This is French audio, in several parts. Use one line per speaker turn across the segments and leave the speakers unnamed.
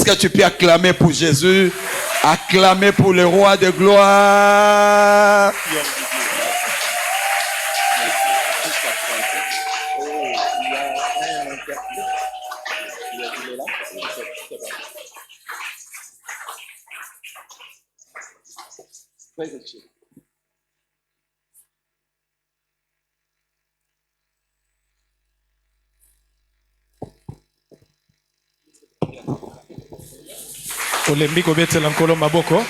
que tu peux acclamer pour Jésus? Acclamer pour le roi de gloire.
Olembi kobetela nkolo maboko.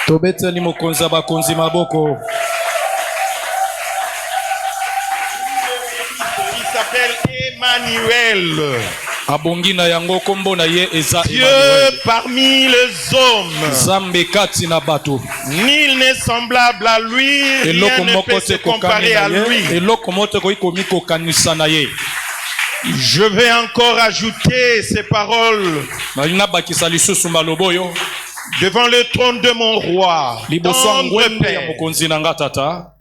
Tobeteli mokonzi ya bakonzi maboko.
Il s'appelle Emmanuel.
Abongina yango kombo na ye eza
Dieu
Emmanuel.
parmi les hommes.
Zambe kati na bato.
Nul n'est semblable à lui. Rien ne peut se comparer à lui.
Eloko moto ko ikomi kokanisa na ye.
Je vais encore ajouter ces paroles
Malina bakisa lisusu maloboyo.
devant le trône de mon roi.
Liboso
Tendre
ngwembe ya
Père,
mokonzi na nga tata.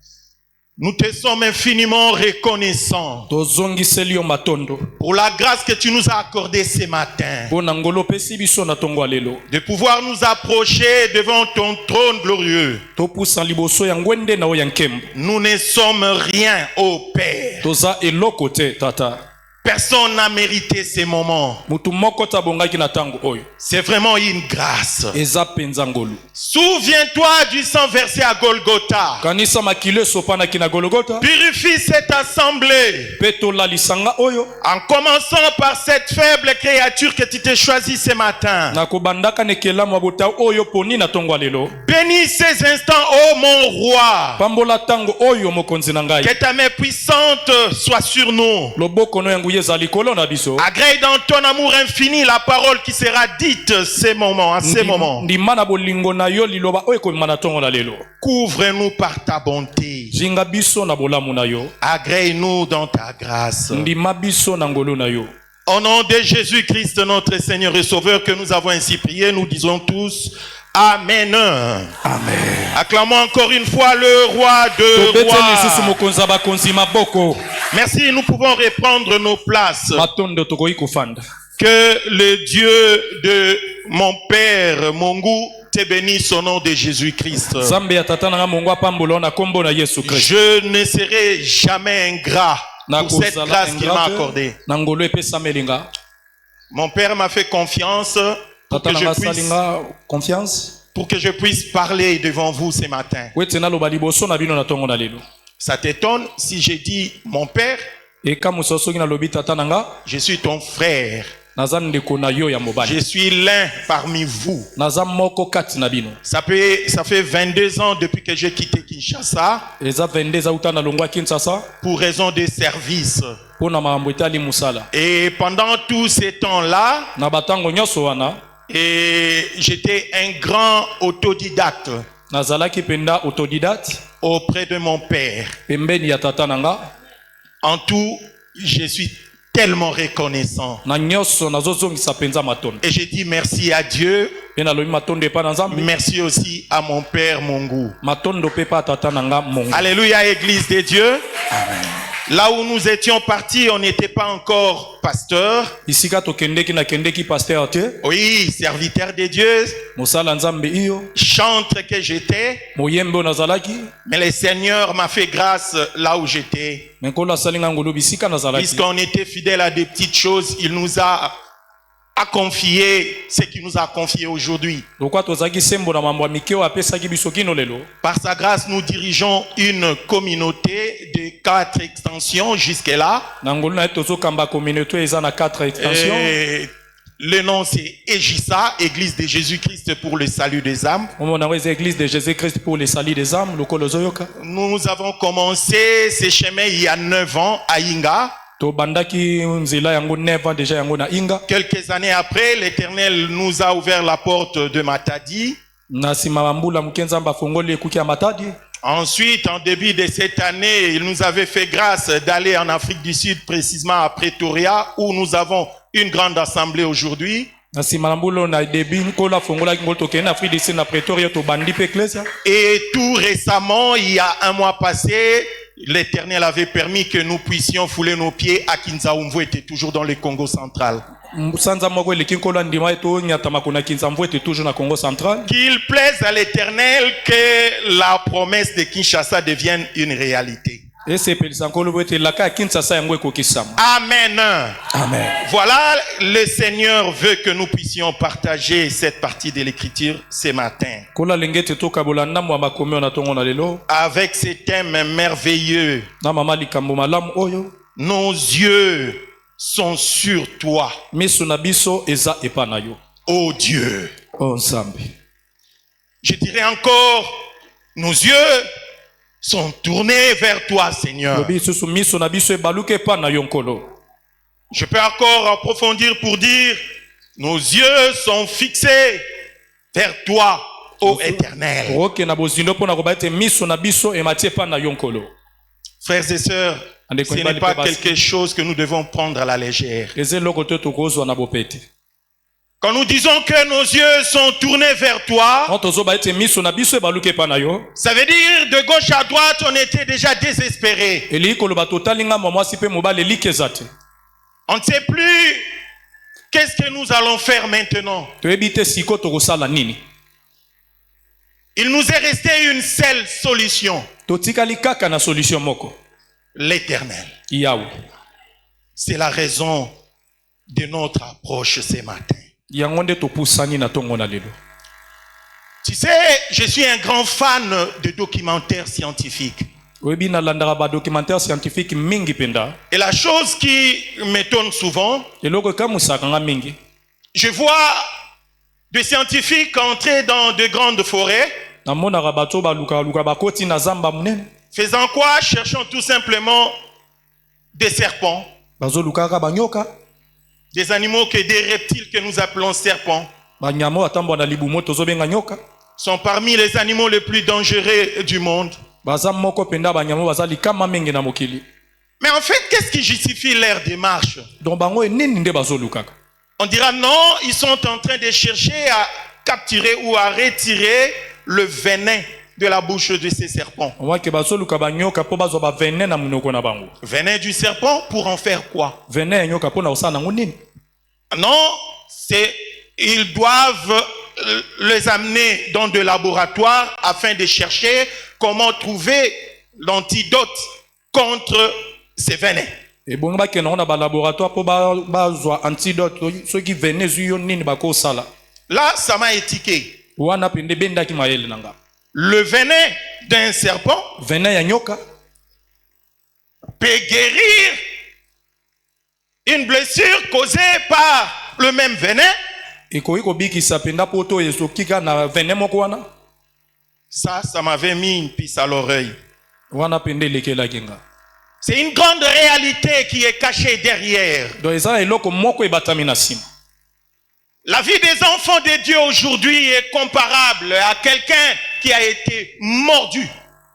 nous te sommes infiniment reconnaissants
Tozongiseli yo matondo.
pour la grâce que tu nous as accordée ce matin.
Pona ngolo pesi biso na tongo alelo.
De pouvoir nous approcher devant ton trône glorieux.
Topusa liboso ya ngwende na o ya nkembo.
Nous ne sommes rien, ô Père.
Toza eloko te tata.
Personne n'a mérité ces moments.
Mutu moko tabongaki na tango oyo.
C'est vraiment une grâce.
Eza penza ngolu.
Souviens-toi du sang versé à Golgotha.
Kanisa makile sopana kina Golgotha.
Purifie cette assemblée.
Peto la lisanga oyo.
En commençant par cette faible créature que tu t'es choisie ce matin.
Na kobandaka nekela mabota oyo poni na tongo alelo.
Bénis ces instants, ô mon roi.
Pambola tango oyo mokonzi na ngai.
Que ta main puissante soit sur nous.
Loboko no yangu yeza likolo na biso.
Agrée dans ton amour infini la parole qui sera dite ces moments, à ces moments.
Ndima na bolingo na yo liloba oyo komima na tongo na lelo.
Couvre-nous par ta bonté.
Jinga biso na bolamu na yo.
Agrée-nous dans ta grâce.
Ndima biso na ngolo na yo.
Au nom de Jésus-Christ, notre Seigneur et Sauveur, que nous avons ainsi prié, nous disons tous Amen.
Amen.
Acclamons encore une fois le roi de
Tobeteli susu
rois.
mokonzi ya bakonzi maboko.
Merci, nous pouvons reprendre nos places.
Matondo tokoki kofanda.
Que le Dieu de mon Père, Mongu, te bénisse au nom de Jésus-Christ.
Zambe ya tata na nga mongo apambola na kombo na Yesu Christ.
Je ne serai jamais ingrat pour cette grâce qu'il m'a accordée.
Na ngolo epesa melinga.
Mon Père m'a fait confiance
Tata na nga salinga confiance.
pour que je puisse parler devant vous ce matin.
Wetena loba liboso na bino na tongo na lelo.
Ça t'étonne si j'ai dit mon Père,
Et kama sosoki na lobi tata na nga,
je suis ton frère.
naza ndeko na yo ya
Je
mobali.
suis l'un parmi vous.
Naza moko kati na bino.
Ça fait 22 ans depuis que j'ai quitté Kinshasa
Eza 22 za uta na longwa Kinshasa
pour raison de service.
pona mambo etali musala.
Et pendant tous ces temps-là,
Na batango nyonso wana
j'étais un grand autodidacte
nazalaki penda autodidacte
auprès de mon père.
pembeni ya tata na nga.
En tout, je suis tellement reconnaissant.
Na nyonso nazozongisa penza matondo.
Et je dis merci à Dieu.
Pe na lobi matondo epa na Nzambe.
Merci aussi à mon père Mongu.
Matondo pe pa tata na nga mongo.
Alléluia, Église de Dieu. Là où nous étions partis, on n'était pas encore pasteur.
Isika tokendeki na kendeki pasteur te.
Oui, serviteur de Dieu,
Mosala Nzambe iyo.
chantre que j'étais.
Moyembe nazalaki.
Mais le Seigneur m'a fait grâce là où j'étais.
Menkolo asalinga ngolo bisika nazalaki.
Puisqu'on était fidèle à des petites choses, il nous a confié ce qu'il nous a confié aujourd'hui.
Lokwa tozaki sembo na mambo ya mikeo apesaki biso kino lelo.
Par sa grâce, nous dirigeons une communauté de 4 extensions jusque-là.
Na ngolo na tozo kamba communauté eza na 4 extensions.
Et le nom c'est Ejisa, Église de Jésus-Christ pour le salut des âmes.
On a l'église de Jésus-Christ pour les salis des âmes, lokolo zoyoka.
Nous avons commencé ce chemin il y a 9 ans à Inga.
To bandaki nzela yango 9 ans déjà yango na Inga.
Quelques années après, l'Éternel nous a ouvert la porte de Matadi.
Na sima mambula mkenzamba fongoli ekuki ya Matadi.
Ensuite, en début de cette année, il nous avait fait grâce d'aller en Afrique du Sud, précisément à Pretoria, où nous avons une grande assemblée aujourd'hui. Et tout récemment, il y a un mois passé, l'Éternel avait permis que nous puissions fouler nos pieds à Kinzaoumvo, était toujours dans le Congo central. Qu'il plaise à l'Éternel que la promesse de Kinshasa devienne une réalité. Amen.
Amen.
Voilà, le Seigneur veut que nous puissions partager cette partie de l'Écriture ce matin. Avec ces thèmes merveilleux. Nos yeux sont sur toi. Oh Dieu. Je dirais encore, nos yeux sont tournés vers toi, Seigneur. Je peux encore approfondir pour dire, nos yeux sont fixés vers toi, ô Éternel. Frères et sœurs, ce n'est pas quelque chose que nous devons prendre à la légère. Quand nous disons que nos yeux sont tournés vers toi, ça veut dire de gauche à droite, on était déjà désespérés. On ne sait plus qu'est-ce que nous allons faire maintenant. Il nous est resté une seule solution. L'Éternel. C'est la raison de notre approche ce matin. Tu sais, je suis un grand fan de documentaires scientifiques. Et la chose qui m'étonne souvent, je vois des scientifiques entrer dans de grandes forêts. Faisant quoi? Cherchant tout simplement des serpents. Des animaux des reptiles que nous appelons serpents. Sont parmi les animaux les plus dangereux du monde. Mais en fait, qu'est-ce qui justifie leur démarche? On dira non, ils sont en train de chercher à capturer ou à retirer le venin de la bouche de ces serpents. Venin du serpent pour en faire quoi? Non, ils doivent les amener dans des laboratoires afin de chercher comment trouver l'antidote contre ces venins. Là, ça m'a étiqué. Le venin d'un serpent peut guérir une blessure causée par le même venin. Ça m'avait mis une puce à l'oreille. C'est une grande réalité qui est cachée derrière. La vie des enfants de Dieu aujourd'hui est comparable à quelqu'un qui a été mordu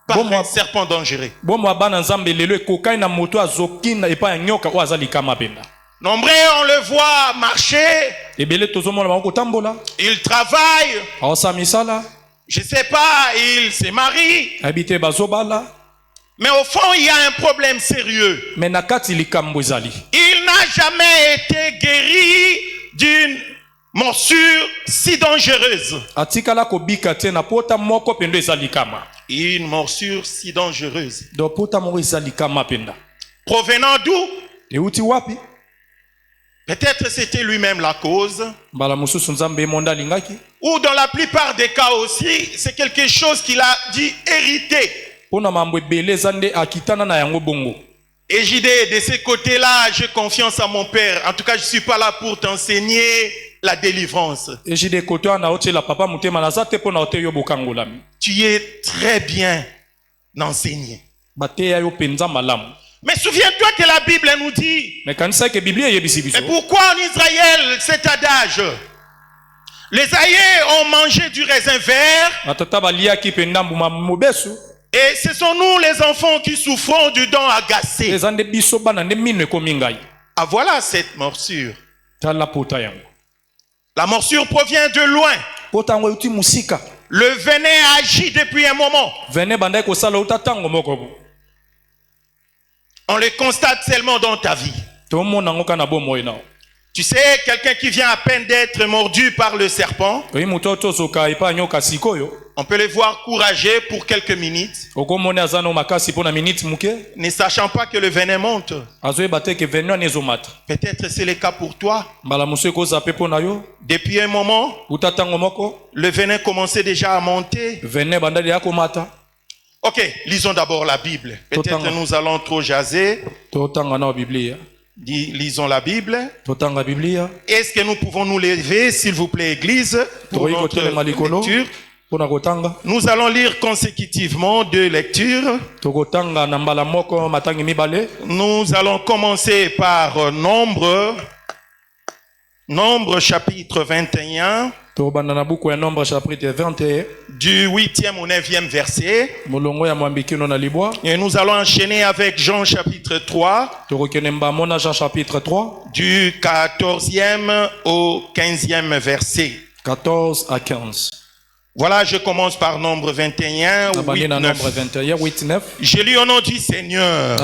par un serpent dangereux. Nombreux, on le voit marcher. Il travaille. Je ne sais pas, il se marie. Mais au fond, il y a un problème sérieux. Il n'a jamais été guéri d'une morsure si dangereuse. Une morsure si dangereuse. Provenant d'où? Peut-être c'était lui-même la cause. Ou dans la plupart des cas aussi, c'est quelque chose qu'il a dit hérité. Et JD, de ce côté-là, j'ai confiance à mon père. En tout cas, je ne suis pas là pour t'enseigner la délivrance. Tu es très bien enseigné. Mais souviens-toi que la Bible nous dit, mais pourquoi en Israël cet adage? Les aïeux ont mangé du raisin vert, et ce sont nous les enfants qui souffrons du dent agacé. Ah, voilà cette morsure. La morsure provient de loin. Le venin agit depuis un moment. On le constate seulement dans ta vie. Tu sais, quelqu'un qui vient à peine d'être mordu par le serpent, on peut le voir courageux pour quelques minutes, ne sachant pas que le venin monte. Peut-être c'est le cas pour toi. Depuis un moment, le venin commençait déjà à monter. Ok, lisons d'abord la Bible. Peut-être nous allons trop jaser. Lisons la Bible. Est-ce que nous pouvons nous lever, s'il vous plaît, Église, pour notre lecture? Nous allons lire consécutivement deux lectures. Nous allons commencer par Nombre chapitre 21. Du 8e au 9e verset. Et nous allons enchaîner avec Jean chapitre 3. Du 14e au 15e verset.
14 à 15.
Voilà, je commence par Nombre 21, 8, 9. Je lis au nom du Seigneur.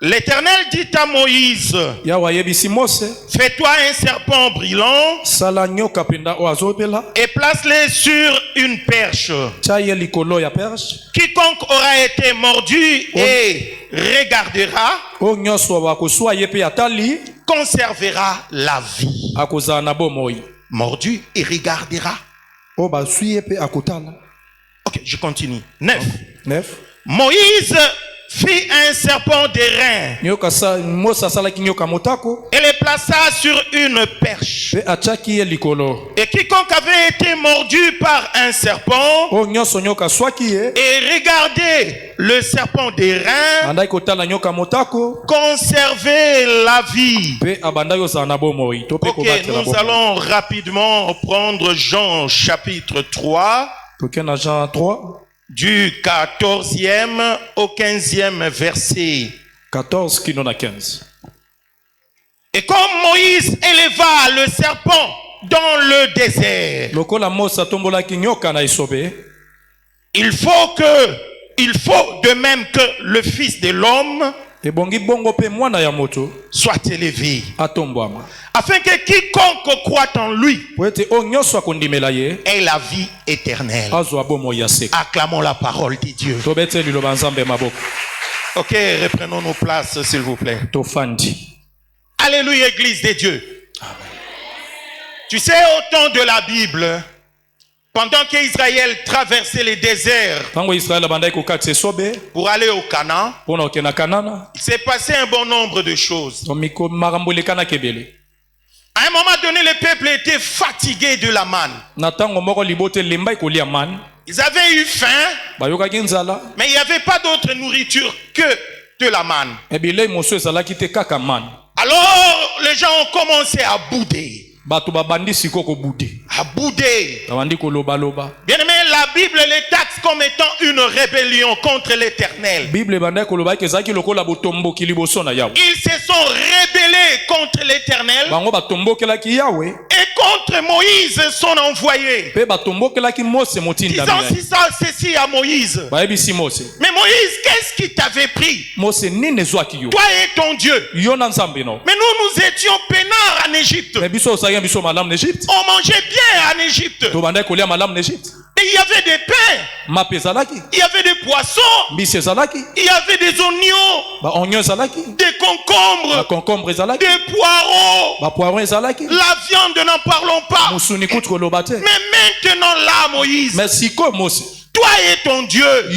L'Éternel dit à Moïse, fais-toi un serpent brillant et place-le sur une perche. Quiconque aura été mordu et regardera conservera la vie. Mordu et regardera. Ok, je continue. 9. Moïse fit un serpent d'airain et le plaça sur une perche. Et quiconque avait été mordu par un serpent et regardait le serpent d'airain conservait la vie. Ok, nous allons rapidement prendre Jean chapitre 3. Du 14e au 15e verset.
14 qui n'en a 15.
Et comme Moïse éleva le serpent dans le désert, il faut de même que le Fils de l'homme soit élevé, afin que quiconque croit en lui ait la vie éternelle. Acclamons la parole de Dieu. Ok, reprenons nos places, s'il vous plaît. Alléluia, Église de Dieu. Amen. Tu sais, au temps de la Bible, pendant qu'Israël traversait les déserts pour aller au Canaan, il s'est passé un bon nombre de choses. À un moment donné, le peuple était fatigué de la manne. Ils avaient eu faim, mais il n'y avait pas d'autre nourriture que de la manne. Alors, les gens ont commencé à bouder. À bouder. Bien aimé, la Bible les taxe comme étant une rébellion contre l'Éternel. Ils se sont rébellés contre l'Éternel et contre Moïse son envoyé, disant ceci à Moïse. Mais Moïse, qu'est-ce qui t'avait pris? Toi et ton Dieu. Mais nous étions peinards en Égypte. On mangeait bien en Égypte. Et il y avait des pains, il y avait des poissons, il y avait des oignons, des concombres, des poireaux, la viande, n'en parlons pas. Mais maintenant là, Moïse, toi et ton Dieu, vous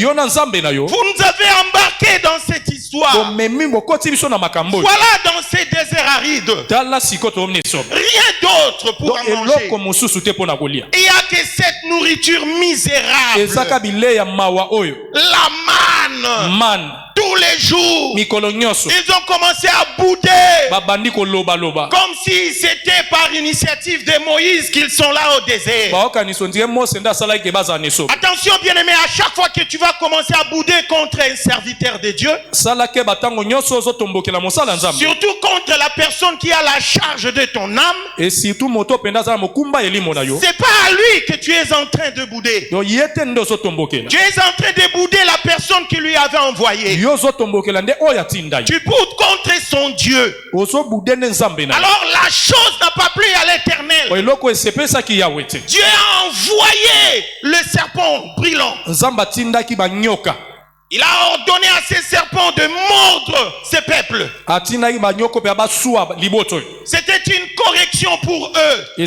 nous avez embarqués dans cette histoire. Voilà, dans ces déserts arides, rien d'autre pour en manger. Il n'y a que cette nourriture misérable, la manne. man. Tous les jours, ils ont commencé à bouder. Comme si c'était par initiative de Moïse qu'ils sont là au désert. Attention bien-aimé, à chaque fois que tu vas commencer à bouder contre un serviteur de Dieu, surtout contre la personne qui a la charge de ton âme, c'est pas à lui que tu es en train de bouder. Tu es en train de bouder la personne qui lui avait envoyé. Tu boudes contre son Dieu. Alors la chose n'a pas plu à l'Éternel. Dieu a envoyé le serpent brûlant. Il a ordonné à ces serpents de mordre ces peuples. C'était une correction pour eux. Ils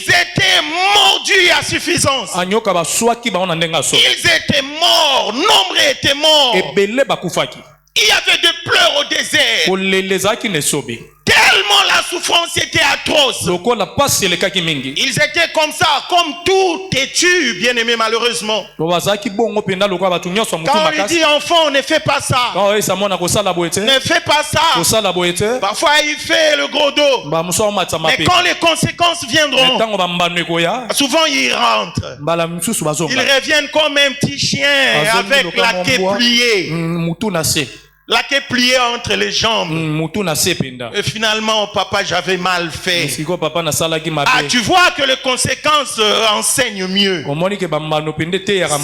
étaient mordus à suffisance. Ils étaient morts. Nombre était mort. Il y avait des pleurs au désert. Tellement la souffrance était atroce. Ils étaient comme ça, comme tout têtu, bien aimé, malheureusement. Quand on lui dit enfant, ne fais pas ça. Ne fais pas ça. Parfois il fait le gros dos. Mais quand les conséquences viendront, souvent ils rentrent. Ils reviennent comme un petit chien avec la queue pliée. La queue pliée entre les jambes. Et finalement, papa, j'avais mal fait. Ah, tu vois que les conséquences enseignent mieux.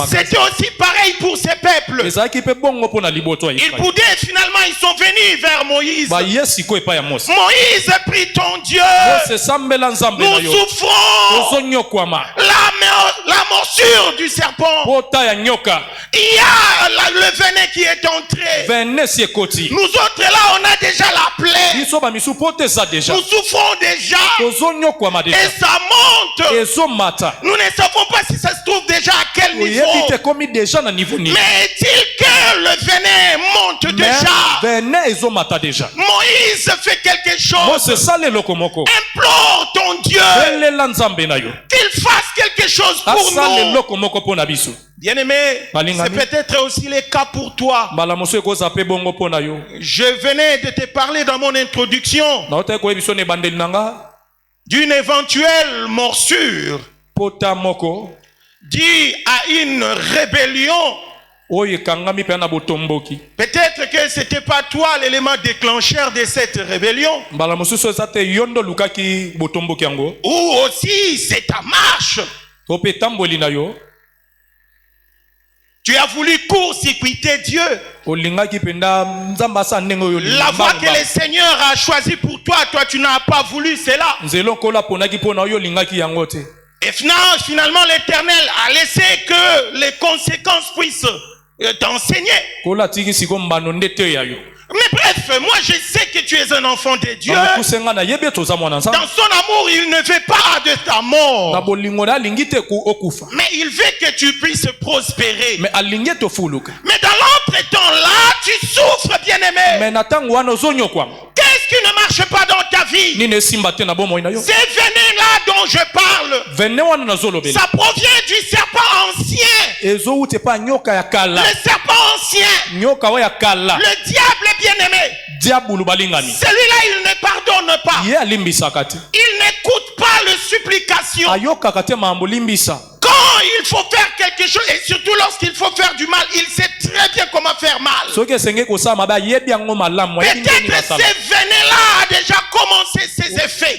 C'était aussi pareil pour ces peuples. Ils boudaient, finalement, ils sont venus vers Moïse. Moïse, prie ton Dieu. Nous souffrons. La morsure du serpent. Il y a le venin qui est entré. Nous autres là, on a déjà la plaie. Nous souffrons déjà. Et ça monte. Nous ne savons pas si ça se trouve déjà à quel niveau. Mais est-il que le venin monte déjà? Moïse fait quelque chose. Implore ton Dieu qu'il fasse quelque chose pour nous. Bien-aimé, c'est peut-être aussi le cas pour toi. Je venais de te parler dans mon introduction d'une éventuelle morsure due à une rébellion. Peut-être que c'était pas toi l'élément déclencheur de cette rébellion. Ou aussi c'est ta marche. Tu as voulu court-circuiter Dieu. La voie que le Seigneur a choisie pour toi, toi tu n'as pas voulu cela. Et finalement l'Éternel a laissé que les conséquences puissent t'enseigner. Mais bref, moi je sais que tu es un enfant de Dieu. Dans son amour, il ne veut pas de ta mort. Mais il veut que tu puisses prospérer. Mais dans l'entretemps là, tu souffres, bien-aimé. Qu'est-ce qui ne marche pas dans ta vie? Ces venin-là dont je parle, ça provient du serpent ancien. Le serpent ancien. Le diable bien-aimé. Celui-là, il ne pardonne pas. Il n'écoute pas les supplications. Quand il faut faire quelque chose, et surtout lorsqu'il faut faire du mal, il sait très bien comment faire mal. Peut-être ces venin-là a déjà commencé ses effets.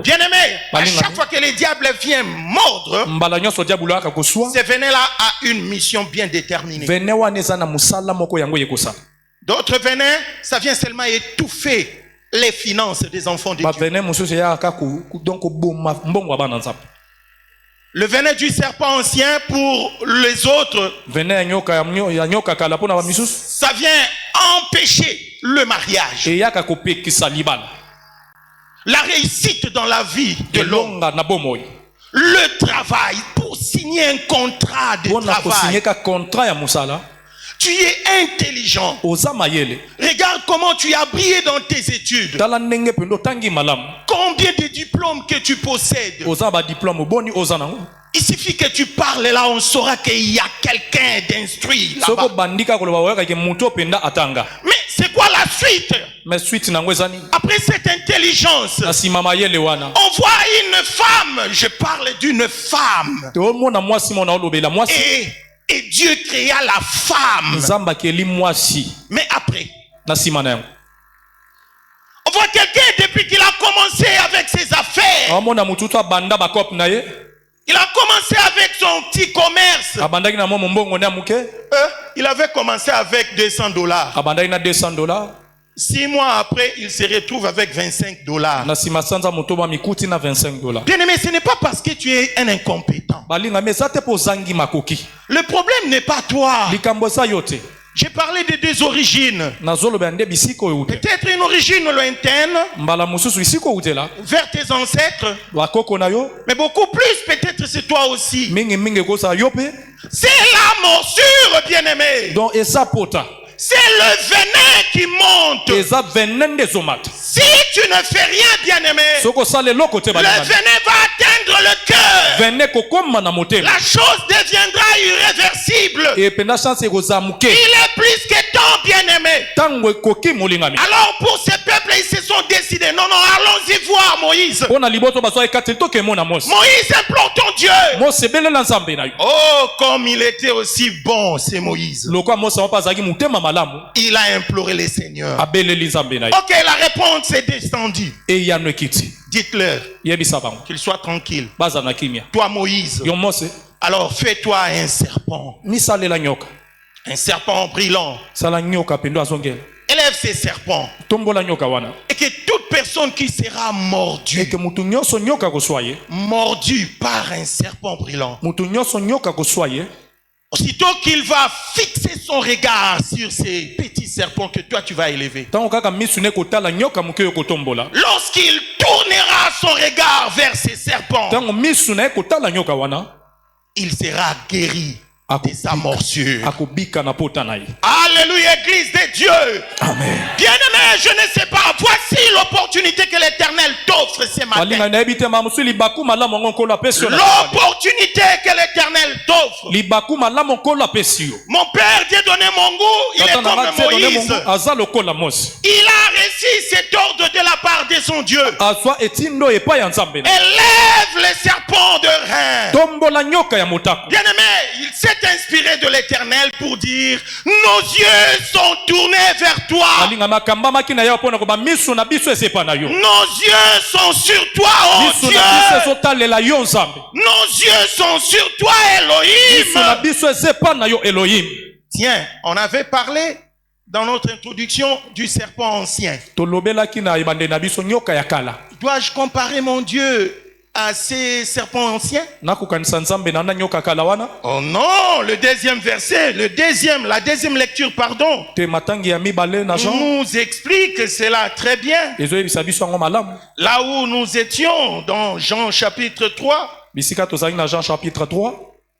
Bien-aimé, à chaque fois que le diable vient mordre, ce venin-là a une mission bien déterminée. D'autres venins, ça vient seulement étouffer les finances des enfants de Dieu. Le venin du serpent ancien pour les autres, ça vient empêcher le mariage, la réussite dans la vie de l'homme, le travail, pour signer un contrat de travail. Tu es intelligent. Regarde comment tu as brillé dans tes études. Combien de diplômes que tu possèdes. Il suffit que tu parles là, on saura qu'il y a quelqu'un d'instruit là-bas. Mais c'est quoi la suite? Après cette intelligence, on voit une femme. Je parle d'une femme. Et Dieu créa la femme. Mais après, on voit quelqu'un depuis qu'il a commencé avec ses affaires. Il a commencé avec son petit commerce. Il avait commencé avec $200. 6 mois après, il se retrouve avec $25. Bien aimé, ce n'est pas parce que tu es un incompétent. Le problème n'est pas toi. J'ai parlé de 2 origines. Peut-être une origine lointaine vers tes ancêtres. Mais beaucoup plus, peut-être c'est toi aussi. C'est la morsure, bien-aimé. C'est le venin qui monte. Si tu ne fais rien, bien-aimé, le venin va atteindre le cœur. La chose deviendra irréversible. Il est plus que temps, bien-aimé. Alors pour ces peuples, ils se sont décidés. Non, allons-y voir Moïse. Moïse, implore ton Dieu. Oh, comme il était aussi bon, c'est Moïse. Il a imploré le Seigneur. Ok, la réponse est descendue. Dites-leur qu'il soit tranquille. Toi, Moïse, alors fais-toi un serpent. Un serpent brillant. Élève ces serpents. Et que toute personne qui sera mordue par un serpent brillant, aussitôt qu'il va fixer son regard sur ces petits serpents que toi tu vas élever, lorsqu'il tournera son regard vers ces serpents, il sera guéri de sa morsure. Alléluia, Église de Dieu.
Amen.
Bien-aimé, je ne sais pas. Voici l'opportunité que l'Éternel t'offre ce matin. L'opportunité que l'Éternel t'offre. Mon père, Dieu donné mon goût, il est comme Moïse. Il a reçu cet ordre de la part de son Dieu. Élève les serpents de rein. Bien-aimé, il s'est inspiré de l'Éternel pour dire: nos yeux sont tournés vers toi. Nos yeux sont sur toi, oh Dieu. Nos yeux sont sur toi, Elohim. Tiens, on avait parlé dans notre introduction du serpent ancien. Dois-je comparer mon Dieu à ces serpents anciens? Oh non, le deuxième verset, la deuxième lecture, pardon, nous explique cela très bien. Là où nous étions dans Jean chapitre 3,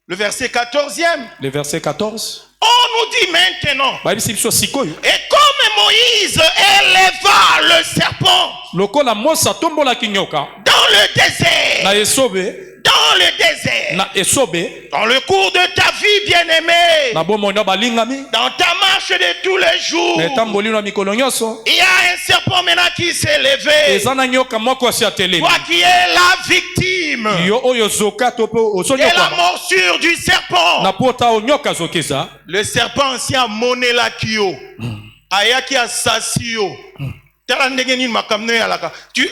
le verset 14e. On nous dit maintenant, et comme Moïse éleva le serpent dans le désert, dans le cours de ta vie, bien-aimé, dans ta marche de tous les jours, il y a un serpent maintenant qui s'est levé. Toi qui es la victime de la morsure du serpent. Le serpent ancien Monela Kyo, Ayaki Asasio.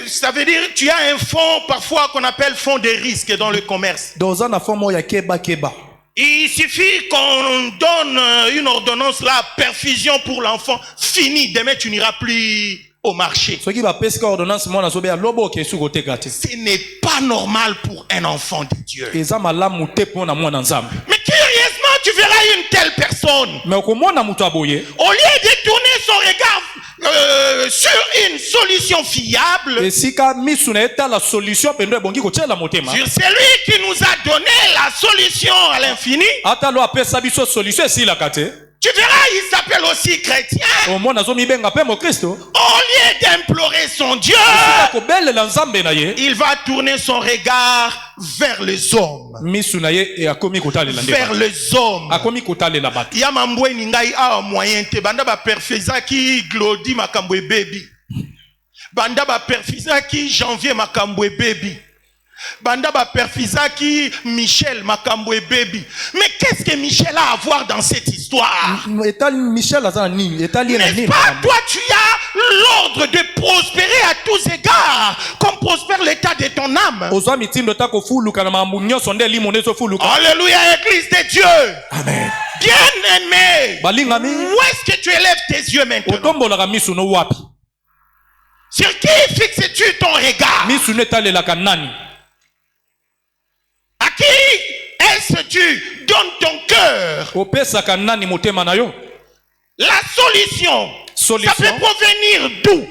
Ça veut dire tu as un fonds parfois qu'on appelle fonds de risque dans le commerce. Il suffit qu'on donne une ordonnance là, perfusion pour l'enfant, fini, demain tu n'iras plus au marché. Ce n'est pas normal pour un enfant de Dieu. Mais curieusement, tu verras une telle personne, au lieu de tourner son regard sur une solution fiable, sur celui qui nous a donné la solution à l'infini, Tu verras, il s'appelle aussi chrétien. Au lieu d'implorer son Dieu, il va tourner son regard vers les hommes. Vers les hommes. Yamambwe ningai a moyen te banda ba perfizaki glodi makambwe baby. Banda ba perfizaki janvier makambwe baby. Banda ba perfizaki Michel makambwe baby. Mais qu'est-ce que Michel a à voir dans cette histoire? N'est-ce pas, toi tu as l'ordre de prospérer à tous égards comme prospère l'état de ton âme. Alléluia, Église de Dieu. Amen. Bien-aimé, où est-ce que tu élèves tes yeux maintenant? Sur qui fixes-tu ton regard? À qui est-ce que tu donnes ton cœur? La solution, ça peut provenir d'où?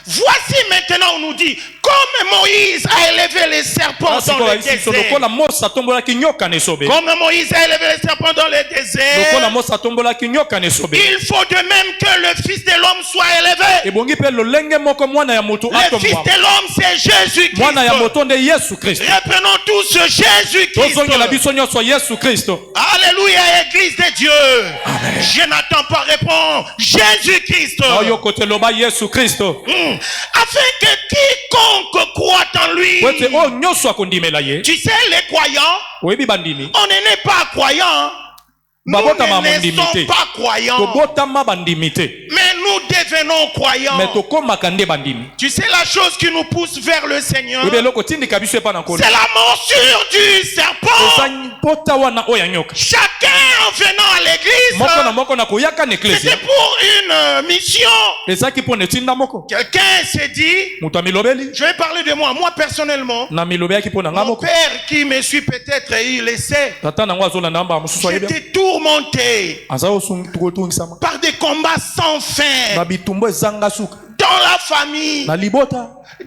Voici maintenant, on nous dit, comme Moïse a élevé les serpents dans le désert. Comme Moïse a élevé les serpents dans le désert, il faut de même que le Fils de l'homme soit élevé. Le Fils de l'homme, c'est Jésus-Christ. Reprenons tous Jésus-Christ. Alléluia, Église de Dieu. Amen. Je n'attends pas répondre. Jésus-Christ. Afin que quiconque croit en lui. Tu sais, les croyants, on n'est pas croyants. Nous ne sommes pas croyants. Mais nous devenons croyants. Tu sais la chose qui nous pousse vers le Seigneur, c'est la morsure du serpent. Chacun en venant à l'église, c'était pour une mission. Quelqu'un s'est dit, je vais parler de moi. Moi personnellement, mon père qui me suit peut-être, il le sait, j'étais tourmenté par des combats sans fin dans la famille,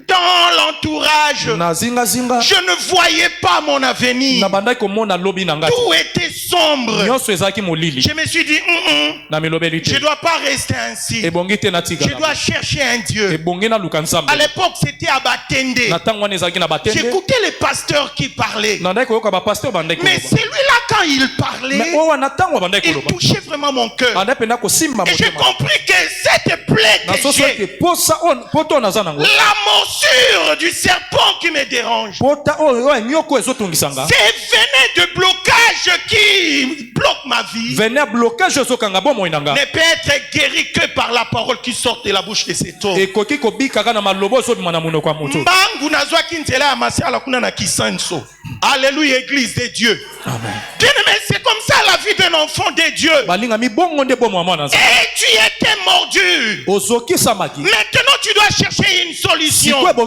dans l'entourage. Je ne voyais pas mon avenir. Tout était sombre. Je me suis dit, je ne dois pas rester ainsi. Je dois chercher un Dieu. À l'époque, c'était à Batende. J'écoutais les pasteurs qui parlaient. Mais celui-là, quand il parlait, il touchait vraiment mon cœur. Et j'ai compris que cette plaie que j'ai, la morsure du serpent qui me dérange, c'est venin de blocage qui bloque ma vie, ne peut être guéri que par la parole qui sort de la bouche de cet homme. Alléluia, Église de Dieu. Bien-aimé, c'est comme ça la vie d'un enfant de Dieu. Et tu étais mordu. Maintenant tu dois chercher une solution. Voici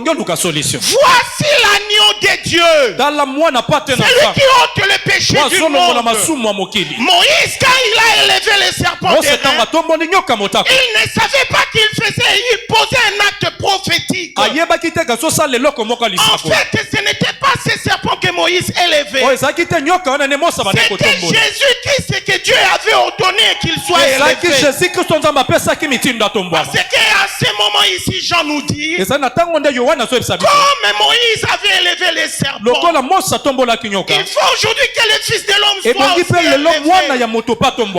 l'agneau de Dieu, celui qui ôte le péché du monde. Moïse, quand il a élevé les serpents des reins, il ne savait pas qu'il faisait, il posait un acte prophétique. En fait, ce n'était pas ces serpents que Moïse élevait. C'était Jésus-Christ que Dieu avait ordonné qu'il soit élevé. Parce qu'à ce moment ici, Jean nous dit, comme Moïse avait élevé les serpents, il faut aujourd'hui que le Fils de l'homme soit aussi élevé.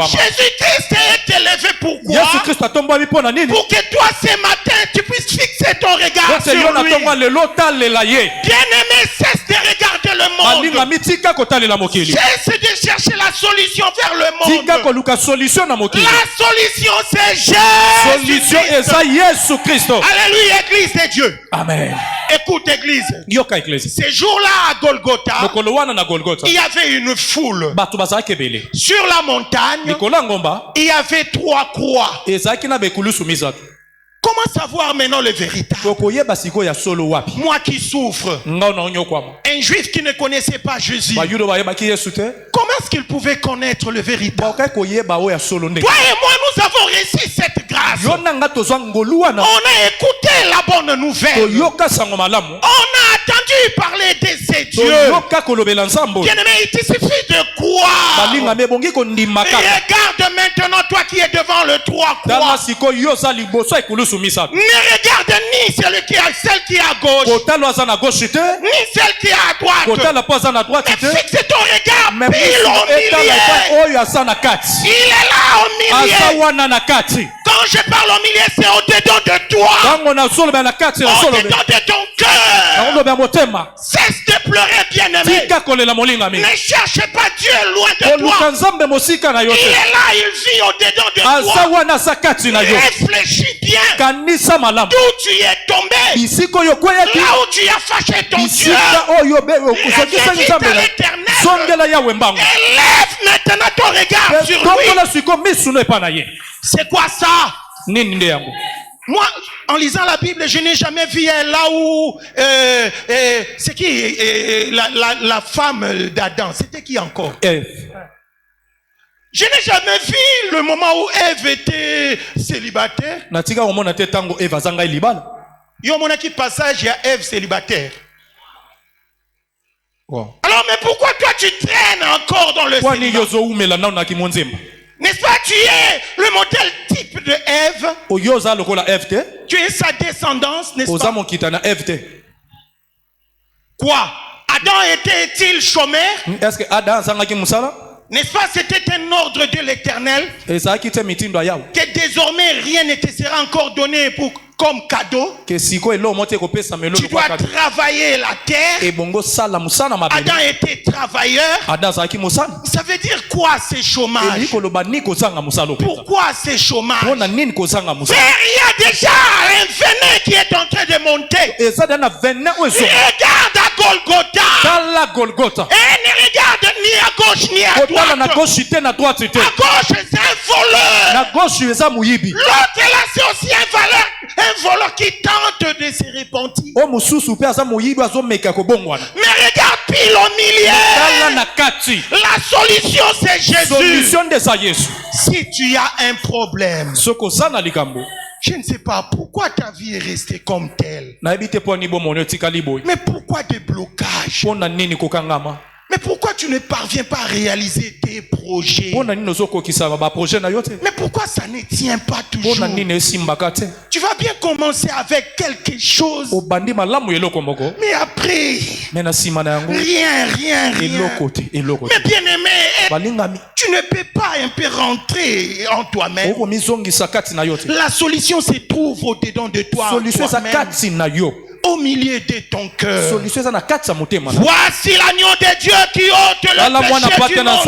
Jésus-Christ est élevé pourquoi? Pour que toi ce matin tu puisses fixer ton regard sur lui. Bien-aimé, cesse de regarder le monde. Cesse de chercher la solution vers le monde. La solution c'est Jésus-Christ. Alléluia, Église de Dieu. Amen. Écoute, Église. Ces jours-là à Golgotha, il y avait une foule. Sur la montagne, il y avait 3 croix. Comment savoir maintenant le véritable? Moi qui souffre, un juif qui ne connaissait pas Jésus, comment est-ce qu'il pouvait connaître le véritable? Toi et moi, nous avons reçu cette grâce. On a écouté la bonne nouvelle. On a entendu parler de ces dieux. Bien-aimé, il te suffit de croire. Regarde maintenant toi qui es devant le 3 croix. Ne regarde ni celle qui est à gauche, ni celle qui est à droite. Mais fixe ton regard pile au milieu. Il est là au milieu. Quand je parle au milieu, c'est au-dedans de toi. Au-dedans de ton cœur. Cesse de pleurer, bien-aimé. Ne cherche pas Dieu loin de toi. Il est là, il vit au-dedans de toi. Réfléchis bien. D'où tu es tombé. Là où tu as fâché ton Dieu. Reviens à l'éternel. Élève maintenant ton regard sur lui. C'est quoi ça? Moi, en lisant la Bible, je n'ai jamais vu là où c'est qui la femme d'Adam. C'était qui encore? Ève. Je n'ai jamais vu le moment où Ève était célibataire. Il y a un passage, il y a Ève célibataire. Wow. Alors, mais pourquoi toi tu traînes encore dans le célibat? N'est-ce pas, tu es le modèle type de Ève. Tu es sa descendance, n'est-ce pas? Quoi? Adam était-il chômeur? N'est-ce pas, c'était un ordre de l'Éternel que désormais rien ne te sera encore donné comme cadeau. Tu dois travailler la terre. Adam était travailleur. Ça veut dire quoi ces chômages? Pourquoi ces chômages? Il y a déjà un venin qui est en train de monter. Regarde à Golgotha. Et ne regarde ni à gauche ni à droite. À gauche c'est un voleur. L'autre là c'est aussi un voleur qui tente de se repentir. Mais regarde pile au milieu. La solution c'est Jésus. Si tu as un problème, je ne sais pas pourquoi ta vie est restée comme telle. Mais pourquoi des blocages? Mais pourquoi tu ne parviens pas à réaliser tes projets? Mais pourquoi ça ne tient pas toujours? Tu vas bien commencer avec quelque chose. Mais après, rien. Mais bien aimé, tu ne peux pas un peu rentrer en toi-même. La solution se trouve au-dedans de toi. Au milieu de ton cœur. Voici l'agneau de Dieu qui ôte le péché du monde.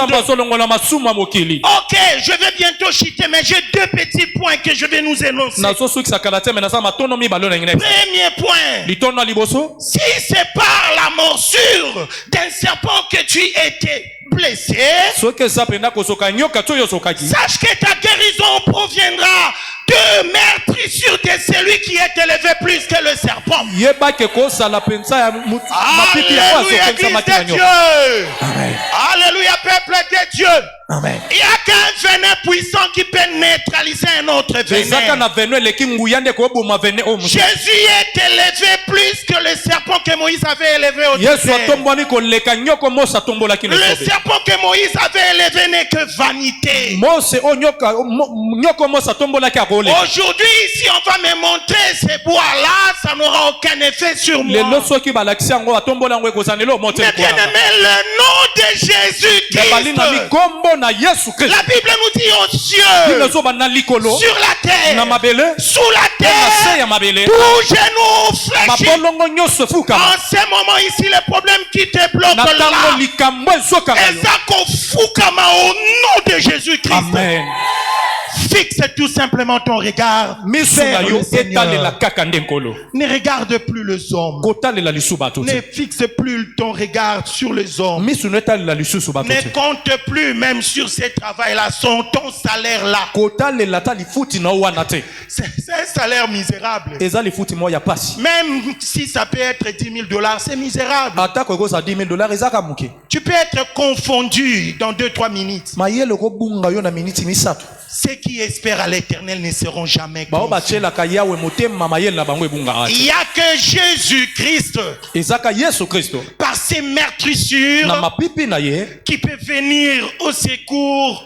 Ok, je vais bientôt chuter, mais j'ai deux petits points que je vais nous énoncer. Premier point. Si c'est par la morsure d'un serpent que tu étais blessé, sache que ta guérison proviendra de meurtrissure de celui qui est élevé plus que le serpent. Alléluia, Église de Dieu. Amen. Alléluia, peuple de Dieu. Amen. Il n'y a qu'un venin puissant qui peut neutraliser un autre venin. Jésus est élevé plus que le serpent que Moïse avait élevé au désert. Le serpent que Moïse avait élevé n'est que vanité. Aujourd'hui, si on va me montrer ces bois-là, ça n'aura aucun effet sur moi. Mais bien aimé, le nom de Jésus-Christ, la Bible nous dit aux cieux, sur la terre, sous la terre, tout genou fléchit. En ce moment ici, le problème qui te bloque là, et ça qu'on fout comme au nom de Jésus-Christ. Amen. Fixe tout simplement ton regard vers le Seigneur. Ne regarde plus les hommes. Ne fixe plus ton regard sur les hommes. Ne compte plus même sur ces travails-là, ton salaire-là. C'est un salaire misérable. Même si ça peut être $10,000, c'est misérable. Tu peux être confondu dans 2-3 minutes. Ceux qui espèrent à l'Éternel ne seront jamais confondus. Il n'y a que Jésus-Christ, par ses meurtrissures, qui peut venir au secours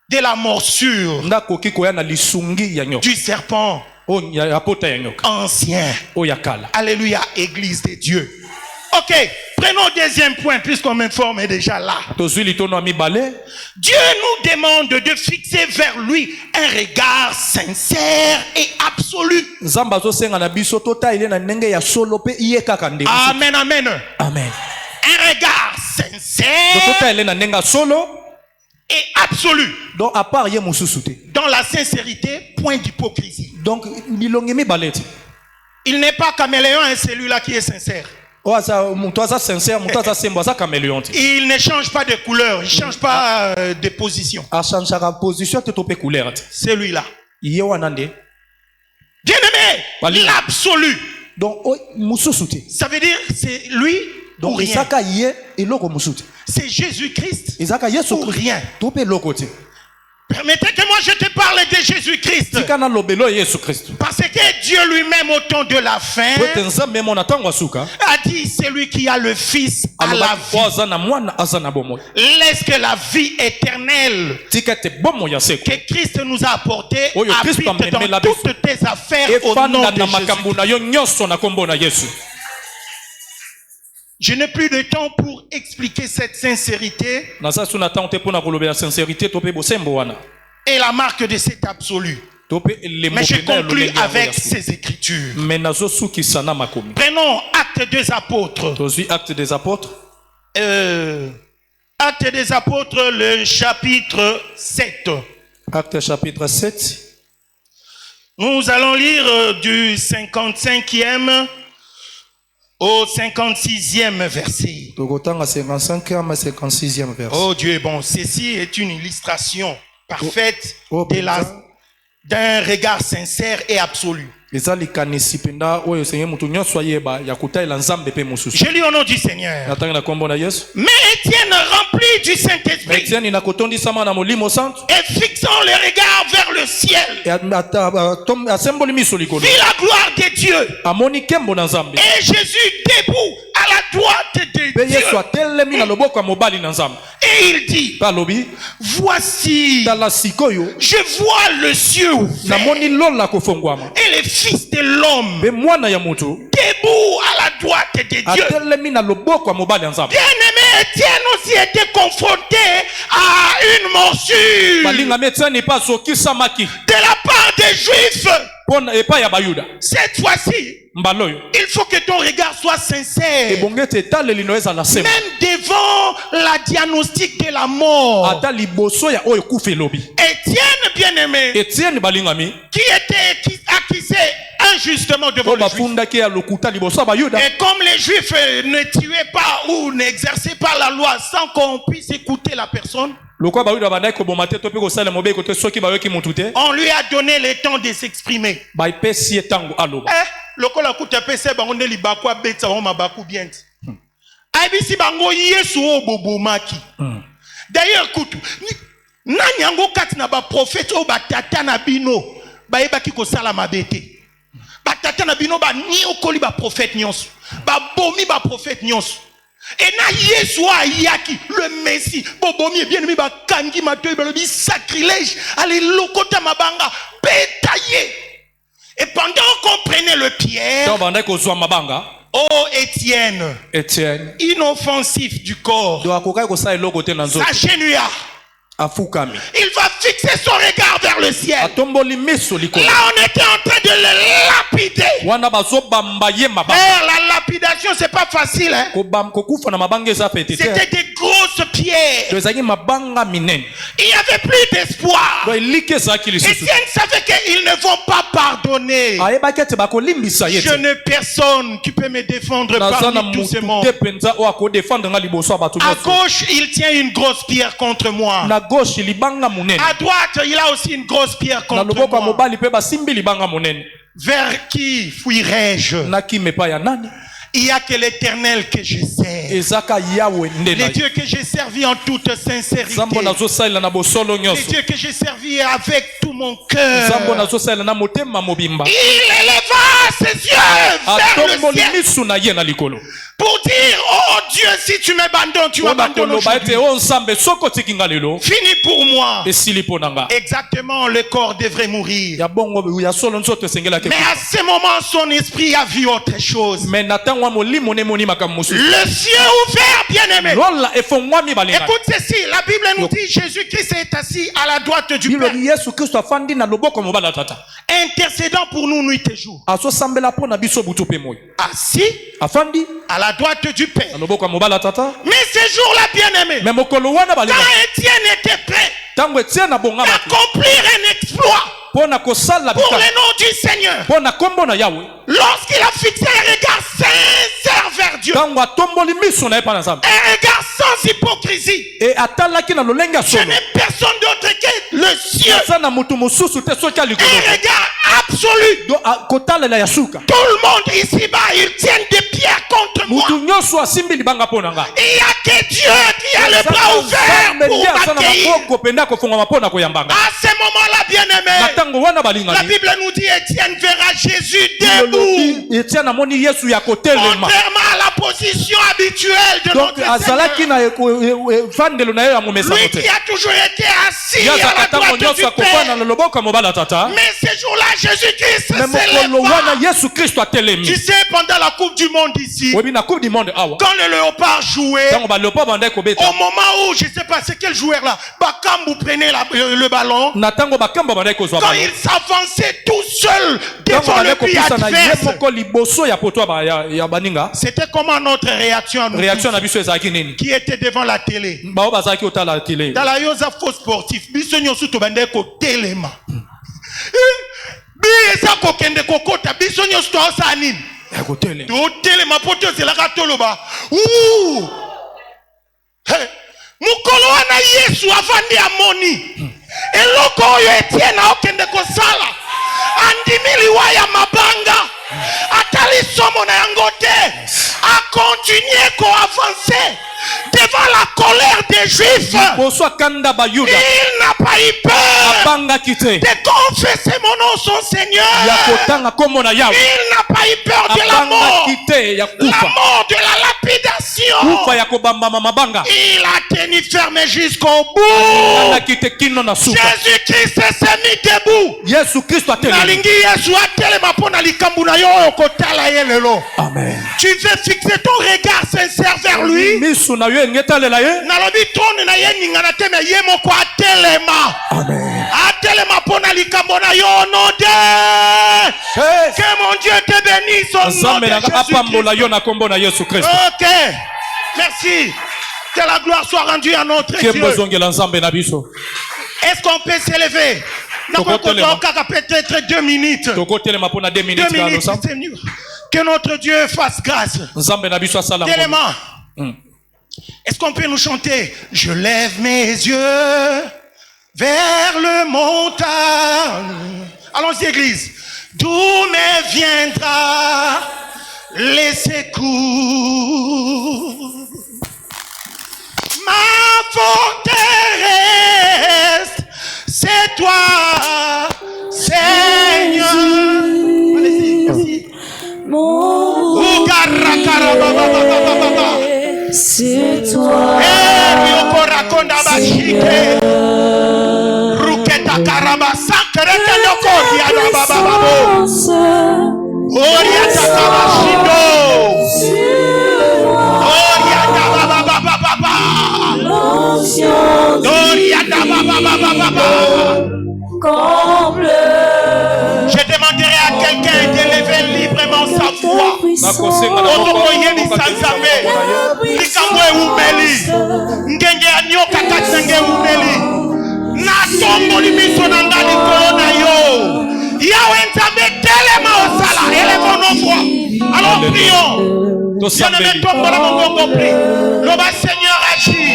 de la morsure du serpent ancien. Alléluia, Église de Dieu. Ok, prenons le deuxième point, puisqu'on m'informe déjà là. Dieu nous demande de fixer vers lui un regard sincère et absolu. Amen, amen.
Amen.
Un regard sincère et absolu. Dans la sincérité, point d'hypocrisie. Il n'est pas caméléon, hein, celui-là qui est sincère. Il ne change pas de couleur, il ne change pas de position. Celui-là. Bien-aimé, l'absolu. Ça veut dire c'est lui ou rien. C'est Jésus-Christ ou rien. Permettez que moi je te parle de Jésus-Christ. Parce que Dieu lui-même au temps de la fin a dit celui qui a le Fils a la vie. Laisse que la vie éternelle que Christ nous a apportée habite dans toutes tes affaires au nom de Jésus. Je n'ai plus de temps pour expliquer cette sincérité et la marque de cet absolu. Mais je conclue avec ces écritures. Prenons Actes des Apôtres. Actes des Apôtres, le chapitre 7.
Actes chapitre 7.
Nous allons lire du 55e au 56e verset. Oh Dieu est bon. Ceci est une illustration parfaite d'un regard sincère et absolu. Je lis au nom du Seigneur. Mais Étienne, rempli du Saint-Esprit, et fixant le regard vers le ciel, vit la gloire de Dieu et Jésus debout à la droite de Dieu. Et il dit, voici, je vois le ciel ouvert et le Fils de l'homme debout à la droite de Dieu. Bien-aimé, Étienne aussi était confronté à une morsure de la part des Juifs. Cette fois-ci, il faut que ton regard soit sincère. Même devant la diagnostic de la mort. Étienne, bien-aimé, qui était accusé injustement devant les Juifs. Et comme les Juifs ne tuaient pas ou n'exerçaient pas la loi sans qu'on puisse écouter la personne, on lui a donné le temps de s'exprimer. D'ailleurs, écoute, nani yango kati na ba prophète o batata na bino ba yebaki ko sala mabete. Batata na bino ba ni okoli ba prophète nyonso. Ba bomi ba prophète nyonso. Et na Yesu ayaki le Messie bobomi bien aimé ba kangi matoy ba lobi sacrilège allez lokota mabanga pétaillé. Et pendant qu'on prenait le pierre, oh Étienne, inoffensif du corps, s'agenouilla. Il va fixer son regard vers le ciel. Là, on était en train de le lapider. La lapidation, c'est pas facile. Hein? C'était des grosses pierres. Il n'y avait plus d'espoir. Étienne savait qu'ils ne vont pas pardonner. Je n'ai personne qui peut me défendre parmi tous ces morts. À gauche, il tient une grosse pierre contre moi. À droite, il a aussi une grosse pierre contre moi. Vers qui fuirai-je? Il n'y a que l'Éternel que je sers. Les dieux que j'ai servis en toute sincérité. Les dieux que j'ai servis avec tout mon cœur. Il éleva ses yeux vers le ciel pour dire, oh Dieu, si tu m'abandonnes, tu m'abandonnes aujourd'hui. Fini pour moi. Exactement, le corps devrait mourir. Mais à ce moment, son esprit a vu autre chose. Le ciel ouvert, bien-aimé. Écoute ceci, la Bible nous dit, Jésus-Christ est assis à la droite du Père, intercédant pour nous nuit et jour. Assis à la droite du Père. Mais ce jour-là, bien-aimé, quand Étienne était prêt d'accomplir un exploit pour le nom du Seigneur, lorsqu'il a fixé un regard sincère vers Dieu, un regard sans hypocrisie, je n'ai personne d'autre que le ciel, un regard absolu. Tout le monde ici-bas, ils tiennent des pierres contre moi. Il n'y a que Dieu qui a le bras ouvert pour m'accueillir. À ce moment-là, bien-aimé, la Bible nous dit Étienne verra Jésus debout. Contrairement à la position habituelle de notre Seigneur. Lui qui a toujours été assis à la droite du Père. Mais ce jour-là, Jésus-Christ se lève. Tu sais, pendant la Coupe du Monde ici, quand le léopard jouait, au moment où, je ne sais pas, c'est quel joueur là, Bakambu prenait le ballon, quand il s'avançait tout seul devant le but adverse, c'était comment notre réaction à nous tous, qui était devant la télé. Dans la Yosa faux sportif, bisogno suto bande ko telema. Biesa ko kende kokota bisogno suto osa nini. To telema poto zelaka toloba. Mukolo wana Yesu avandi amoni. Eloko oyo Etienne okende kosala. Andimili waya mabanga. Atali somo na yango te. A continuer ko avancer devant la colère des Juifs. Il n'a pas eu peur de confesser mon nom son Seigneur. Il n'a pas eu peur de la mort de la lapidation. Il a tenu ferme jusqu'au bout. Jésus-Christ s'est mis debout. Amen. Tu veux fixer ton regard sincère vers lui. Amen. Que mon Dieu te bénisse au nom de Jésus-Christ. Ok. Merci. Que la gloire soit rendue à notre Dieu. Est-ce qu'on peut s'élever? Peut-être 2 minutes. 2 minutes, Seigneur. Que notre Dieu fasse grâce. Élément. Est-ce qu'on peut nous chanter? Je lève mes yeux vers le montagne. Allons-y, église. D'où me viendra les secours? Ma forteresse, c'est toi, Seigneur. Allez-y, merci.
C'est toi,
je demanderai à quelqu'un d'élever librement sa voix. Alors prions. Le Seigneur agit.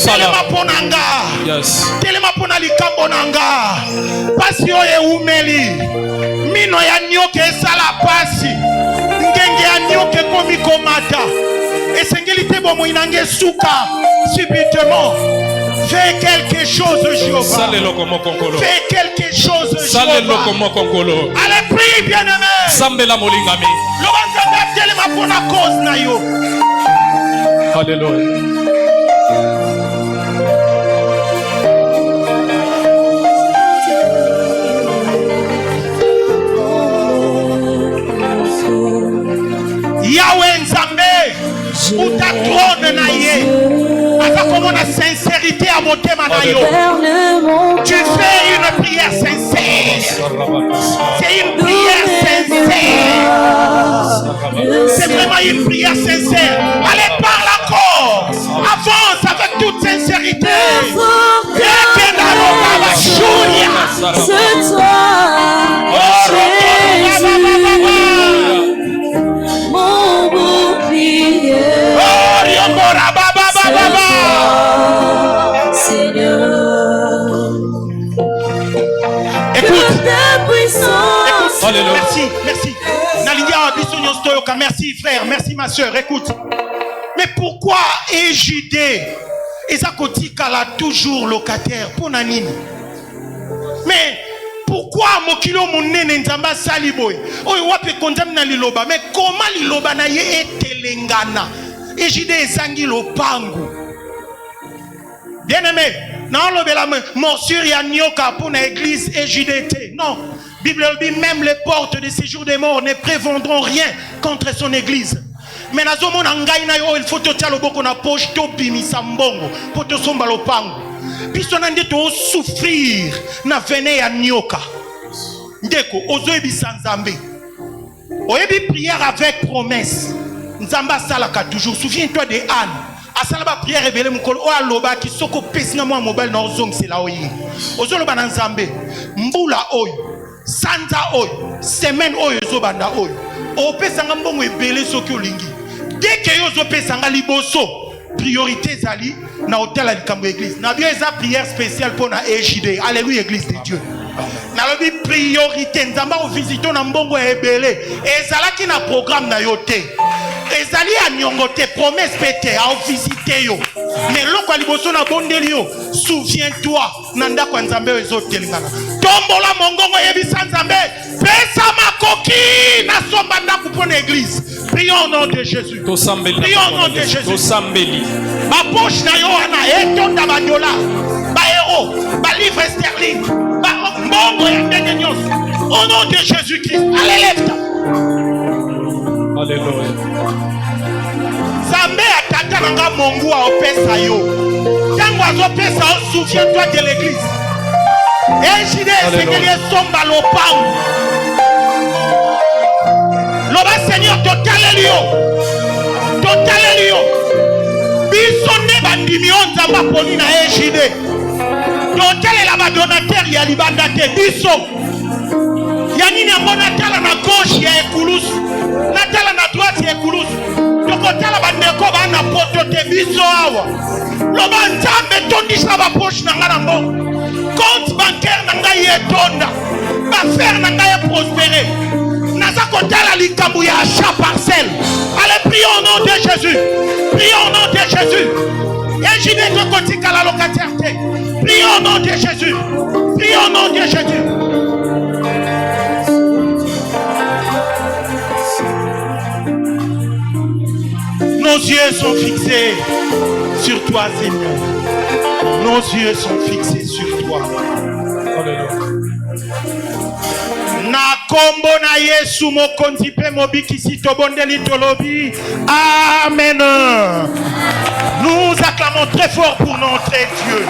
Telema ponanga. Telema ponali kambonanga. Pasio ye umeli. Mino ya nyoke sala pasi. ngenge ya nyoke komi komata esengeli te bomo inange suka subitement. Fais quelque chose, Jéhovah. Fais quelque chose, Jéhovah. Allez, prie, bien-aimé.
Alléluia.
Yahweh Nzambe, ou ta trône naïe. Attends comment la sincérité à mon thème. Tu fais une prière sincère. C'est une prière sincère. C'est vraiment une prière sincère. Allez, parle encore. Avance avec toute sincérité.
C'est toi. Mon bouclier.
Merci. Merci frère, merci ma soeur. Écoute. Mais pourquoi EJD a toujours locataire pour Nanine? Mais pourquoi Mokilo Monene Nzamba Saliboy? Mais comment liloba na ye etelengana? EJD ezangi lopangu. Bien-aimé, non la morsure ya nyoka pour na église EJD. Non. Bible dit même les portes de séjour des morts ne prévendront rien contre son église. Mais na zomo na ngai na yo il faut to talo boko na poche to bimisa mbongo pour to somba lopango. Biso na ndito souffrir na vene ya nyoka. Ndeko ozo ebisa Nzambe. Oyebi prière avec promesse. Nzamba salaka toujours. Souviens-toi de Anne. Asalaba prière révélée mukolo o aloba ki soko pesinga mwa mobile na ozong sela oyi. Ozo loba na Nzambe. Mbula oyi. Sanza oyo, semaine oyo zobanda oyo. Opesanga mbongo ebele soki olingi. Dès que yo zopesanga liboso, priorité zali na hôtel à likambo église. Na bio eza prière spéciale pour na EJD. Alléluia église de Dieu. Na lobi priorité nzamba o visito na mbongo ebele. Ezalaki na programme na yo te. Ezali a nyongote promesse pété à visiter yo. Mais loko liboso na bondeli yo, souviens-toi nanda kwa Nzambe ezotelingana. Tombola mongongo yebisa Nzambe, pesa makoki na somba ndaku pour l'église. Prions au nom de Jésus. Prions au nom de Jésus. Ma poche na yo ana etonda ba dollar, ba euro, ba livre sterling, ba mbongo ya ndenge nyonso. Au nom de Jésus-Christ. Allez lève-toi.
Alléluia.
Zambé atata nanga mongu a opesa yo. Tango azopesa o souviens-toi de l'église. EJD Seigneur somba lopango. Loba Seigneur totalelio. Biso ne bandimi onzamba poni na EJD. Totalela ba donateur ya libanda te biso. Yanini ambona tala na gauche ya ekulusu. Natala na droite ya ekulusu. Tokotala bandeko bana poto te biso awa. Loba Nzambe tondisa ba poche na ngana mbongo. Compte bancaire na ngai etonda. Ba faire na ngai prospérer. Naza kotala likambu ya achat parcelle. Allez, prions au nom de Jésus. Prions au nom de Jésus. Et j'y vais te kotika la locataire. Prions au nom de Jésus. Prions au nom de Jésus. Nos yeux sont fixés sur toi, Seigneur. Nos yeux sont fixés sur toi. Na kombo na Yesu mokonzi pe mobikisi tobondeli tolobi. Amen. Nous acclamons très fort pour notre Dieu.